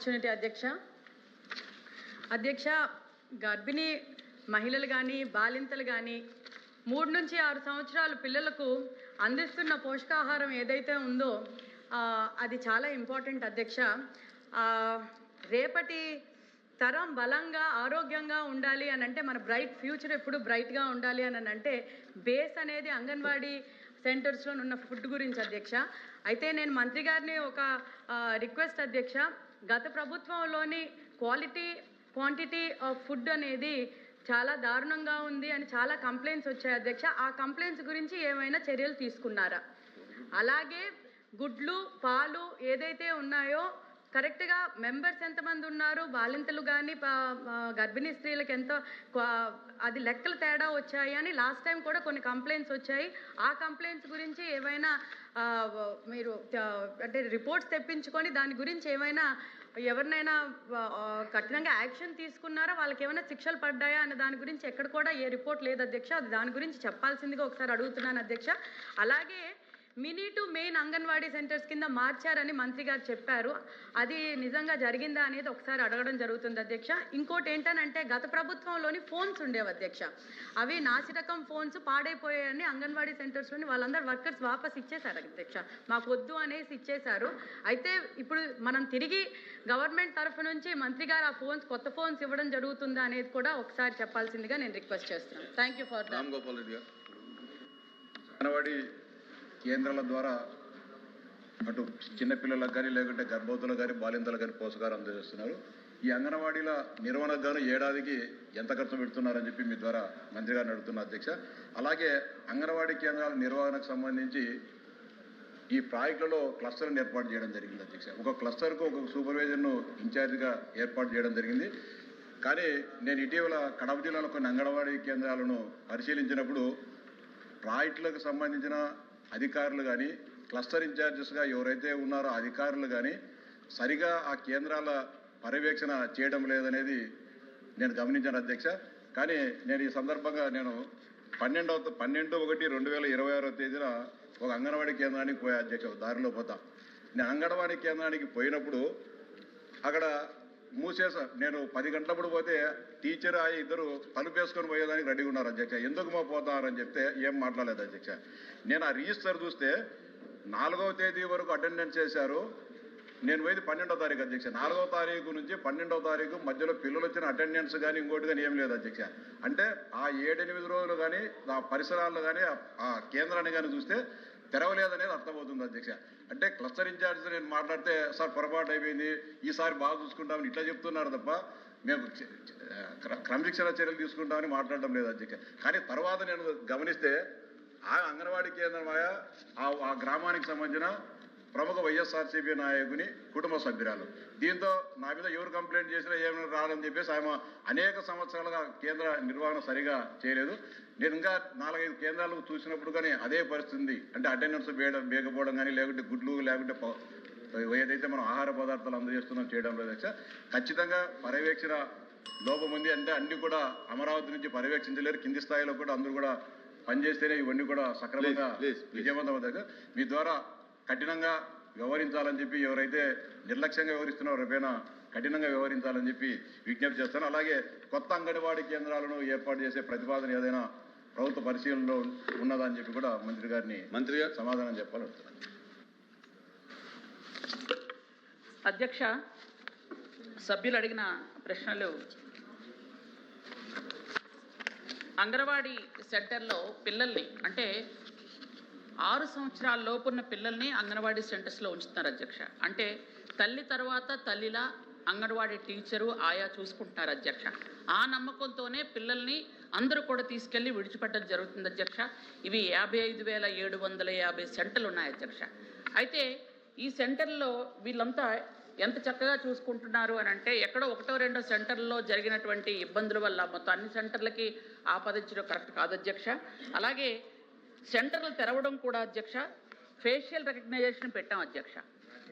Opportunity అధ్యక్ష గర్భిణీ మహిళలు కానీ బాలింతలు కానీ 3 నుంచి 6 సంవత్సరాల పిల్లలకు అందిస్తున్న పోషకాహారం ఏదైతే ఉందో అది చాలా ఇంపార్టెంట్ అధ్యక్ష. రేపటి తరం బలంగా ఆరోగ్యంగా ఉండాలి అని అంటే మన బ్రైట్ ఫ్యూచర్ ఎప్పుడు బ్రైట్గా ఉండాలి అని అంటే బేస్ అనేది అంగన్వాడీ సెంటర్స్లో ఉన్న ఫుడ్ గురించి అధ్యక్ష. అయితే నేను మంత్రి గారిని ఒక రిక్వెస్ట్ అధ్యక్ష, గత ప్రభుత్వంలోని క్వాంటిటీ ఆఫ్ ఫుడ్ అనేది చాలా దారుణంగా ఉంది అని చాలా కంప్లైంట్స్ వచ్చాయి అధ్యక్ష. ఆ కంప్లైంట్స్ గురించి ఏమైనా చర్యలు తీసుకున్నారా? అలాగే గుడ్లు పాలు ఏదైతే ఉన్నాయో కరెక్ట్గా మెంబర్స్ ఎంతమంది ఉన్నారు, బాలింతలు కానీ గర్భిణీ స్త్రీలకు ఎంత అది లెక్కలు తేడా వచ్చాయి అని లాస్ట్ టైం కూడా కొన్ని కంప్లైంట్స్ వచ్చాయి. ఆ కంప్లైంట్స్ గురించి ఏమైనా మీరు అంటే రిపోర్ట్స్ తెప్పించుకొని దాని గురించి ఏమైనా ఎవరినైనా కఠినంగా యాక్షన్ తీసుకున్నారా, వాళ్ళకి ఏమైనా శిక్షలు పడ్డాయా అనే దాని గురించి ఎక్కడ కూడా ఏ రిపోర్ట్ లేదు అధ్యక్ష. అది దాని గురించి చెప్పాల్సిందిగా ఒకసారి అడుగుతున్నాను అధ్యక్ష. అలాగే mini to main anganwadi centres కింద మార్చారని మంత్రి గారు చెప్పారు. అది నిజంగా జరిగిందా అనేది ఒకసారి అడగడం జరుగుతుంది అధ్యక్ష. ఇంకోటి ఏంటనంటే గత ప్రభుత్వంలోని ఫోన్స్ ఉండేవి అధ్యక్ష, అవి నాసిరకం ఫోన్స్ పాడైపోయాయని అంగన్వాడీ సెంటర్స్లోని వాళ్ళందరూ వర్కర్స్ వాపస్ ఇచ్చేశారు అధ్యక్ష, మాకు వద్దు అనేసి ఇచ్చేశారు. అయితే ఇప్పుడు మనం తిరిగి గవర్నమెంట్ తరఫు నుంచి మంత్రి గారు ఆ ఫోన్స్ కొత్త ఫోన్స్ ఇవ్వడం జరుగుతుందా అనేది కూడా ఒకసారి చెప్పాల్సిందిగా నేను రిక్వెస్ట్ చేస్తున్నాను. Thank you for Ram Gopal Reddy గారు. అంగన్వాడీ కేంద్రాల ద్వారా అటు చిన్నపిల్లలకు కానీ లేకుంటే గర్భవతులకు కానీ బాలింతలకు కానీ పోషకాహారం అందజేస్తున్నారు. ఈ అంగన్వాడీల నిర్వహణకు గాను ఏడాదికి ఎంత ఖర్చు పెడుతున్నారని చెప్పి మీ ద్వారా మంత్రి గారిని అడుగుతున్నా అధ్యక్ష. అలాగే అంగన్వాడీ కేంద్రాల నిర్వహణకు సంబంధించి ఈ ప్రాజెక్టులలో క్లస్టర్ని ఏర్పాటు చేయడం జరిగింది అధ్యక్ష. ఒక క్లస్టర్కు ఒక సూపర్వైజర్ను ఇన్ఛార్జిగా ఏర్పాటు చేయడం జరిగింది. కానీ నేను ఇటీవల కడప జిల్లాలో కొన్ని అంగన్వాడీ కేంద్రాలను పరిశీలించినప్పుడు ప్రాజెక్టులకు సంబంధించిన అధికారులు కానీ క్లస్టర్ ఇన్ఛార్జెస్గా ఎవరైతే ఉన్నారో అధికారులు కానీ సరిగా ఆ కేంద్రాల పర్యవేక్షణ చేయడం లేదనేది నేను గమనించాను అధ్యక్ష. కానీ నేను ఈ సందర్భంగా నేను 12/1/2026 ఒక అంగన్వాడీ కేంద్రానికి పోయా అధ్యక్ష. దారిలో పోతా నేను అంగన్వాడీ కేంద్రానికి పోయినప్పుడు అక్కడ మూసేసా. నేను 10 గంటలప్పుడు పోతే టీచర్ ఇద్దరు తలుపు వేసుకొని పోయేదానికి రెడీగా ఉన్నారు అధ్యక్ష. ఎందుకు మా పోతారని చెప్తే ఏం మాట్లాడలేదు అధ్యక్ష. నేను ఆ రిజిస్టర్ చూస్తే 4వ తేదీ వరకు అటెండెన్స్ చేశారు. నేను పోయింది 12వ తారీఖు అధ్యక్ష. 4వ తారీఖు నుంచి 12వ తారీఖు మధ్యలో పిల్లలు వచ్చిన అటెండెన్స్ కానీ ఇంకోటి కానీ ఏం లేదు అధ్యక్ష. అంటే ఆ 7-8 రోజులు కానీ ఆ పరిసరాల్లో కానీ ఆ కేంద్రాన్ని కానీ చూస్తే తెరవలేదనేది అర్థమవుతుంది అధ్యక్ష. అంటే క్లస్టర్ ఇన్ఛార్జ్ నేను మాట్లాడితే సార్ పొరపాటు అయిపోయింది, ఈసారి బాగా చూసుకుంటామని ఇట్లా చెప్తున్నారు తప్ప మేము క్రమశిక్షణ చర్యలు తీసుకుంటామని మాట్లాడడం లేదు అధ్యక్ష. కానీ తర్వాత నేను గమనిస్తే ఆ అంగన్వాడీ కేంద్రం ఆ గ్రామానికి సంబంధించిన ప్రముఖ వైఎస్ఆర్సీపీ నాయకుని కుటుంబ సభ్యురాలు. దీంతో నా మీద ఎవరు కంప్లైంట్ చేసినా ఏమైనా రాలని చెప్పేసి ఆమె అనేక సంవత్సరాలుగా కేంద్ర నిర్వహణ సరిగా చేయలేదు. నేను ఇంకా 4-5 కేంద్రాలు చూసినప్పుడు కానీ అదే పరిస్థితి. అంటే అటెండెన్స్ వేయకపోవడం కానీ లేకుంటే గుడ్లు లేకుంటే ఏదైతే మనం ఆహార పదార్థాలు అందజేస్తున్నాం చేయడం లేదు అధ్యక్ష. ఖచ్చితంగా పర్యవేక్షణ లోపం ఉంది. అంటే అన్ని కూడా అమరావతి నుంచి పర్యవేక్షించలేరు, కింది స్థాయిలో కూడా అందరూ కూడా పనిచేస్తేనే ఇవన్నీ కూడా సక్రమంగా విజయవంతం అవుతాయి. మీ ద్వారా కఠినంగా వ్యవహరించాలని చెప్పి ఎవరైతే నిర్లక్ష్యంగా వ్యవహరిస్తున్నారో రేపైనా కఠినంగా వ్యవహరించాలని చెప్పి విజ్ఞప్తి చేస్తాను. అలాగే కొత్త అంగన్వాడీ కేంద్రాలను ఏర్పాటు చేసే ప్రతిపాదన ఏదైనా ప్రభుత్వ పరిశీలనలో ఉన్నదా అని చెప్పి కూడా మంత్రి గారు సమాధానం చెప్పాలంటున్నాను అధ్యక్ష. సభ్యులు అడిగిన ప్రశ్నలు, అంగన్వాడీ సెంటర్లో పిల్లల్ని అంటే 6 సంవత్సరాల లోపున్న పిల్లల్ని అంగన్వాడీ సెంటర్స్లో ఉంచుతున్నారు అధ్యక్ష. అంటే తల్లి తర్వాత తల్లిలా అంగన్వాడీ టీచరు ఆయా చూసుకుంటున్నారు అధ్యక్ష. ఆ నమ్మకంతోనే పిల్లల్ని అందరూ కూడా తీసుకెళ్ళి విడిచిపెట్టడం జరుగుతుంది అధ్యక్ష. ఇవి 55,750 సెంటర్లు ఉన్నాయి అధ్యక్ష. అయితే ఈ సెంటర్లో వీళ్ళంతా ఎంత చక్కగా చూసుకుంటున్నారు అని అంటే ఎక్కడో 1-2 సెంటర్లో జరిగినటువంటి ఇబ్బందుల వల్ల మొత్తం అన్ని సెంటర్లకి ఆపాదించడం కరెక్ట్ కాదు అధ్యక్ష. అలాగే సెంటర్లు తెరవడం కూడా అధ్యక్ష ఫేషియల్ రికగ్నైజేషన్ పెట్టాం అధ్యక్ష.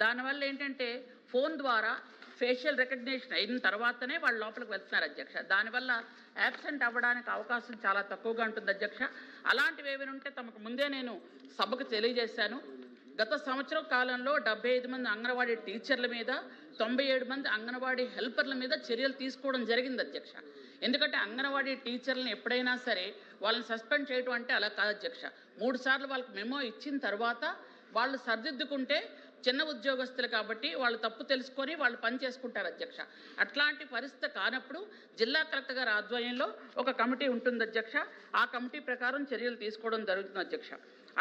దానివల్ల ఏంటంటే ఫోన్ ద్వారా ఫేషియల్ రికగ్నిషన్ అయిన తర్వాతనే వాళ్ళు లోపలికి వెళ్తున్నారు అధ్యక్ష. దానివల్ల యాబ్సెంట్ అవ్వడానికి అవకాశం చాలా తక్కువగా ఉంటుంది అధ్యక్ష. అలాంటివి ఏమైనా ఉంటే తమకు ముందే నేను సభకు తెలియజేశాను. గత సంవత్సరం కాలంలో 75 మంది అంగన్వాడీ టీచర్ల మీద 97 మంది అంగన్వాడీ హెల్పర్ల మీద చర్యలు తీసుకోవడం జరిగింది అధ్యక్ష. ఎందుకంటే అంగన్వాడీ టీచర్లను ఎప్పుడైనా సరే వాళ్ళని సస్పెండ్ చేయడం అంటే అలా కాదు అధ్యక్ష. 3 సార్లు వాళ్ళకి మెమో ఇచ్చిన తర్వాత వాళ్ళు సరిదిద్దుకుంటే చిన్న ఉద్యోగస్తులు కాబట్టి వాళ్ళు తప్పు తెలుసుకొని వాళ్ళు పని చేసుకుంటారు అధ్యక్ష. అట్లాంటి పరిస్థితి కానప్పుడు జిల్లా కలెక్టర్ గారి ఆధ్వర్యంలో ఒక కమిటీ ఉంటుంది అధ్యక్ష. ఆ కమిటీ ప్రకారం చర్యలు తీసుకోవడం జరుగుతుంది అధ్యక్ష.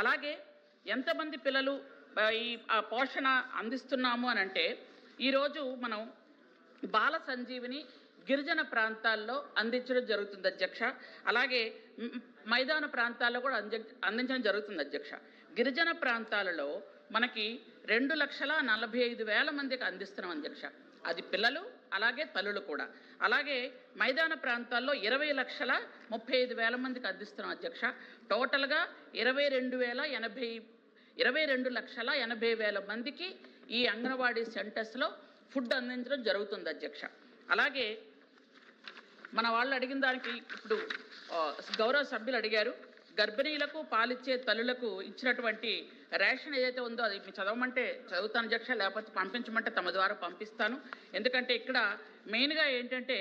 అలాగే ఎంతమంది పిల్లలు ఈ పోషణ అందిస్తున్నాము అని అంటే ఈరోజు మనం బాల సంజీవిని గిరిజన ప్రాంతాల్లో అందించడం జరుగుతుంది అధ్యక్ష. అలాగే మైదాన ప్రాంతాల్లో కూడా అందించడం జరుగుతుంది అధ్యక్ష. గిరిజన ప్రాంతాలలో మనకి 2,45,000 మందికి అందిస్తున్నాం అధ్యక్ష. అది పిల్లలు అలాగే తల్లులు కూడా. అలాగే మైదాన ప్రాంతాల్లో 20,35,000 మందికి అందిస్తున్నాం అధ్యక్ష. టోటల్గా 22,80,000 మందికి ఈ అంగన్వాడీ సెంటర్స్లో ఫుడ్ అందించడం జరుగుతుంది అధ్యక్ష. అలాగే మన వాళ్ళు అడిగిన దానికి ఇప్పుడు గౌరవ సభ్యులు అడిగారు, గర్భిణీలకు పాలిచ్చే తల్లులకు ఇచ్చినటువంటి రేషన్ ఏదైతే ఉందో అది మీరు చదవమంటే చదువుతాను అధ్యక్ష, లేకపోతే పంపించమంటే తమ ద్వారా పంపిస్తాను. ఎందుకంటే ఇక్కడ మెయిన్గా ఏంటంటే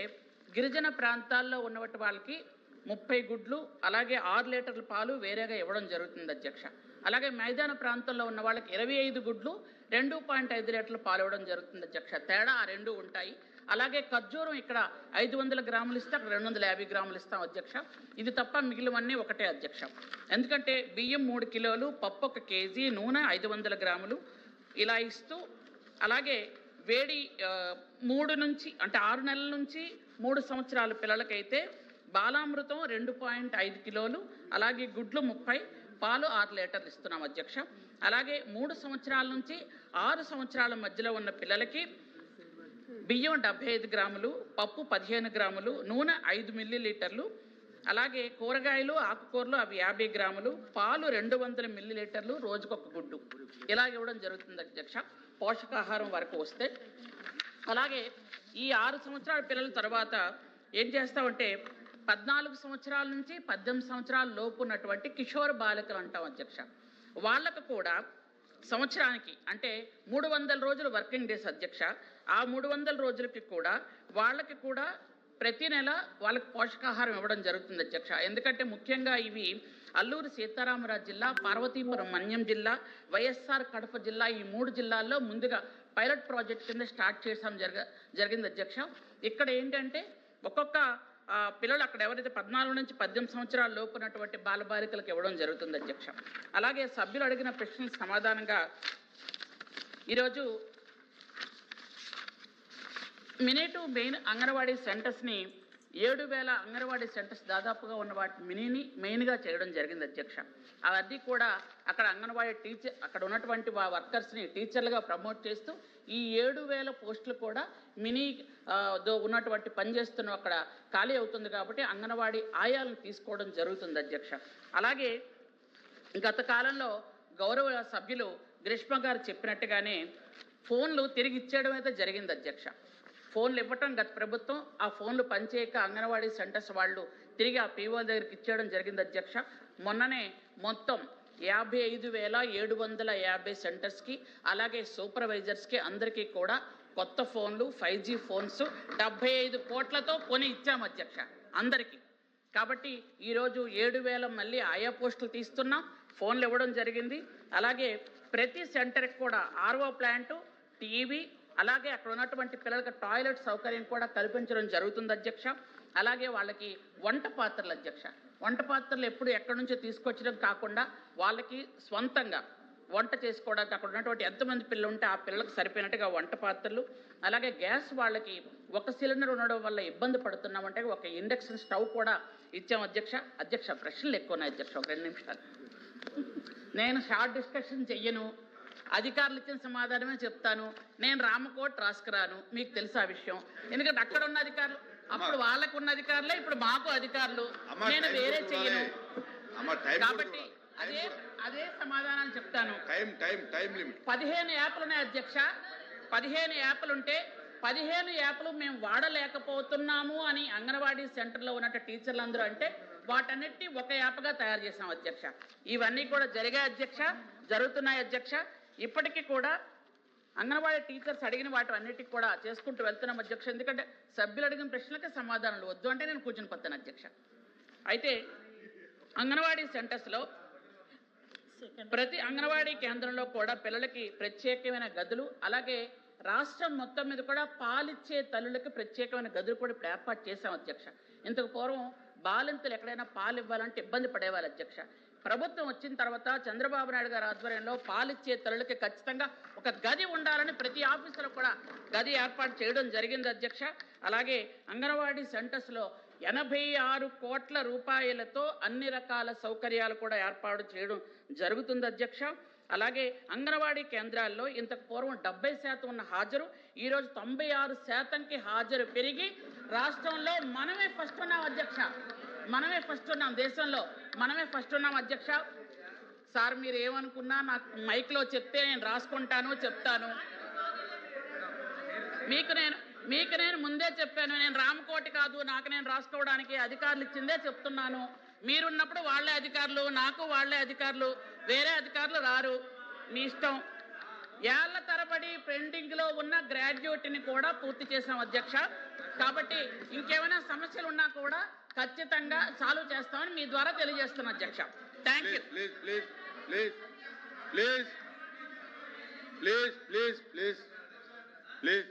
గిరిజన ప్రాంతాల్లో ఉన్నటువంటి వాళ్ళకి 30 గుడ్లు అలాగే 6 లీటర్ల పాలు వేరేగా ఇవ్వడం జరుగుతుంది అధ్యక్ష. అలాగే మైదాన ప్రాంతంలో ఉన్న వాళ్ళకి 25 గుడ్లు 2.5 లీటర్ల పాలు ఇవ్వడం జరుగుతుంది అధ్యక్ష. తేడా ఆ 2 ఉంటాయి. అలాగే ఖర్జూరం ఇక్కడ 500 గ్రాములు ఇస్తే అక్కడ 250 గ్రాములు ఇస్తాం అధ్యక్ష. ఇది తప్ప మిగిలినవన్నీ ఒకటే అధ్యక్ష. ఎందుకంటే బియ్యం 3 కిలోలు, పప్పు 1 కేజీ, నూనె 500 గ్రాములు ఇలా ఇస్తూ, అలాగే వేడి 3 నుంచి అంటే 6 నెలల నుంచి 3 సంవత్సరాల పిల్లలకైతే బాలామృతం 2.5 కిలోలు, అలాగే గుడ్లు 30, పాలు 6 లీటర్లు ఇస్తున్నాం అధ్యక్ష. అలాగే 3 సంవత్సరాల నుంచి 6 సంవత్సరాల మధ్యలో ఉన్న పిల్లలకి బియ్యం 75 గ్రాములు, పప్పు 15 గ్రాములు, నూనె 5 మిల్లీలీటర్లు, అలాగే కూరగాయలు ఆకుకూరలు అవి 50 గ్రాములు, పాలు 200 మిల్లీలీటర్లు, రోజుకొక గుడ్డు ఇలా ఇవ్వడం జరుగుతుంది అధ్యక్ష పోషకాహారం వరకు వస్తే. అలాగే ఈ 6 సంవత్సరాల పిల్లల తర్వాత ఏం చేస్తామంటే 14 సంవత్సరాల నుంచి 18 సంవత్సరాల లోపు ఉన్నటువంటి కిషోర్ బాలికలు అంటాం అధ్యక్ష. వాళ్ళకు కూడా సంవత్సరానికి అంటే 300 రోజులు వర్కింగ్ డేస్ అధ్యక్ష. ఆ 300 రోజులకి కూడా వాళ్ళకి కూడా ప్రతి నెల వాళ్ళకి పోషకాహారం ఇవ్వడం జరుగుతుంది అధ్యక్ష. ఎందుకంటే ముఖ్యంగా ఇవి అల్లూరు సీతారామరాజు జిల్లా, పార్వతీపురం మన్యం జిల్లా, వైఎస్ఆర్ కడప జిల్లా, ఈ 3 జిల్లాల్లో ముందుగా పైలట్ ప్రాజెక్ట్ కింద స్టార్ట్ చేసాం జరిగింది అధ్యక్ష. ఇక్కడ ఏంటంటే ఒక్కొక్క పిల్లలు అక్కడ ఎవరైతే 14 నుంచి 18 సంవత్సరాల లోపు ఉన్నటువంటి బాలబాలికలకు ఇవ్వడం జరుగుతుంది అధ్యక్ష. అలాగే సభ్యులు అడిగిన ప్రశ్నలకు సమాధానంగా ఈరోజు మినీ టు మెయిన్ అంగన్వాడీ సెంటర్స్ని 7,000 అంగన్వాడీ సెంటర్స్ దాదాపుగా ఉన్న వాటి మెయిన్గా చేయడం జరిగింది అధ్యక్ష. అవన్నీ కూడా అక్కడ అంగన్వాడీ అక్కడ ఉన్నటువంటి వర్కర్స్ని టీచర్లుగా ప్రమోట్ చేస్తూ ఈ 7,000 పోస్టులు కూడా ఉన్నటువంటి పనిచేస్తున్న అక్కడ ఖాళీ అవుతుంది కాబట్టి అంగన్వాడీ ఆయాలను తీసుకోవడం జరుగుతుంది అధ్యక్ష. అలాగే గత కాలంలో గౌరవ సభ్యులు గ్రీష్మ గారు చెప్పినట్టుగానే ఫోన్లు తిరిగి ఇచ్చేయడం అయితే జరిగింది అధ్యక్ష. ఫోన్లు ఇవ్వటం గత ప్రభుత్వం, ఆ ఫోన్లు పనిచేయక అంగన్వాడీ సెంటర్స్ వాళ్ళు తిరిగి ఆ పీఓ దగ్గరికి ఇచ్చేయడం జరిగింది అధ్యక్ష. మొన్ననే మొత్తం 55,750 సెంటర్స్కి అలాగే సూపర్వైజర్స్కి అందరికీ కూడా కొత్త ఫోన్లు 5G ఫోన్స్ 75 కోట్లతో కొని ఇచ్చాం అధ్యక్ష అందరికీ. కాబట్టి ఈరోజు 7,000 మళ్ళీ ఆయా పోస్టులు తీస్తున్నాం, ఫోన్లు ఇవ్వడం జరిగింది. అలాగే ప్రతి సెంటర్కి కూడా RO ప్లాంటు, టీవీ, అలాగే అక్కడ ఉన్నటువంటి పిల్లలకి టాయిలెట్ సౌకర్యం కూడా కల్పించడం జరుగుతుంది అధ్యక్ష. అలాగే వాళ్ళకి వంట పాత్రలు అధ్యక్ష, వంట పాత్రలు ఎప్పుడు ఎక్కడి నుంచో తీసుకొచ్చడం కాకుండా వాళ్ళకి స్వంతంగా వంట చేసుకోవడానికి అక్కడ ఉన్నటువంటి ఎంతమంది పిల్లలు ఉంటే ఆ పిల్లలకు సరిపోయినట్టుగా వంట పాత్రలు, అలాగే గ్యాస్ వాళ్ళకి 1 సిలిండర్ ఉండడం వల్ల ఇబ్బంది పడుతున్నామంటే ఒక ఇండక్షన్ స్టవ్ కూడా ఇచ్చాం అధ్యక్ష. అధ్యక్ష ప్రశ్నలు ఎక్కువ ఉన్నాయి అధ్యక్ష, ఒక 2 నిమిషాలు. నేను షార్ట్ డిస్కషన్ చెయ్యను, అధికారులు ఇచ్చిన సమాధానమే చెప్తాను. నేను రామకోట్ రాసుకురాను, మీకు తెలుసు ఆ విషయం. ఎందుకంటే అక్కడ ఉన్న అధికారులు అప్పుడు వాళ్ళకు ఉన్న అధికారులే ఇప్పుడు మాకు అధికారులు, నేను వేరే చెయ్యను. కాబట్టి అదే సమాధానాలు చెప్తాను. 15 యాప్లు ఉన్నాయి అధ్యక్ష. 15 యాప్లు ఉంటే 15 యాప్లు మేము వాడలేకపోతున్నాము అని అంగన్వాడీ సెంటర్లో ఉన్న టీచర్లు అందరూ అంటే వాటన్నిటిని ఒక యాప్గా తయారు చేసాం అధ్యక్ష. ఇవన్నీ కూడా జరిగాయి అధ్యక్ష, జరుగుతున్నాయి అధ్యక్ష. ఇప్పటికీ కూడా అంగన్వాడీ టీచర్స్ అడిగిన వాటి అన్నిటికీ కూడా చేసుకుంటూ వెళ్తున్నాం అధ్యక్ష. ఎందుకంటే సభ్యులు అడిగిన ప్రశ్నలకి సమాధానాలు వద్దు అంటే నేను కూర్చుని పోతాను అధ్యక్ష. అయితే అంగన్వాడీ సెంటర్స్లో ప్రతి అంగన్వాడీ కేంద్రంలో కూడా పిల్లలకి ప్రత్యేకమైన గదులు, అలాగే రాష్ట్రం మొత్తం మీద కూడా పాలిచ్చే తల్లులకి ప్రత్యేకమైన గదులు కూడా ఇప్పుడు ఏర్పాటు చేశాం అధ్యక్ష. ఇంతకు పూర్వం బాలింతలు ఎక్కడైనా పాలు ఇవ్వాలంటే ఇబ్బంది పడేవాళ్ళు అధ్యక్ష. ప్రభుత్వం వచ్చిన తర్వాత చంద్రబాబు నాయుడు గారి ఆధ్వర్యంలో పాలిచ్చే తల్లులకి ఖచ్చితంగా ఒక గది ఉండాలని ప్రతి ఆఫీసులో కూడా గది ఏర్పాటు చేయడం జరిగింది అధ్యక్ష. అలాగే అంగన్వాడీ సెంటర్స్లో 86 కోట్ల రూపాయలతో అన్ని రకాల సౌకర్యాలు కూడా ఏర్పాటు చేయడం జరుగుతుంది అధ్యక్ష. అలాగే అంగన్వాడీ కేంద్రాల్లో ఇంతకు పూర్వం 70% ఉన్న హాజరు ఈరోజు 96%కి హాజరు పెరిగి రాష్ట్రంలో మనమే ఫస్ట్ ఉన్నాం అధ్యక్ష. మనమే ఫస్ట్ ఉన్నాం, దేశంలో మనమే ఫస్ట్ ఉన్నాం అధ్యక్ష. సార్ మీరు ఏమనుకున్నా నాకు మైక్లో చెప్తే నేను రాసుకుంటాను, చెప్తాను. మీకు నేను ముందే చెప్పాను, నేను రామకోటి కాదు, నాకు నేను రాసుకోవడానికి అధికారులు ఇచ్చిందే చెప్తున్నాను. మీరున్నప్పుడు వాళ్ళే అధికారులు, నాకు వాళ్ళే అధికారులు, వేరే అధికారులు రారు, మీ ఇష్టం. ఏళ్ల తరబడి పెండింగ్లో ఉన్న గ్రాడ్యుయేట్ని కూడా పూర్తి చేసాం అధ్యక్ష. కాబట్టి ఇంకేమైనా సమస్యలు ఉన్నా కూడా ఖచ్చితంగా సాల్వ్ చేస్తామని మీ ద్వారా తెలియజేస్తున్నాను అధ్యక్ష. Thank you. ప్లీజ్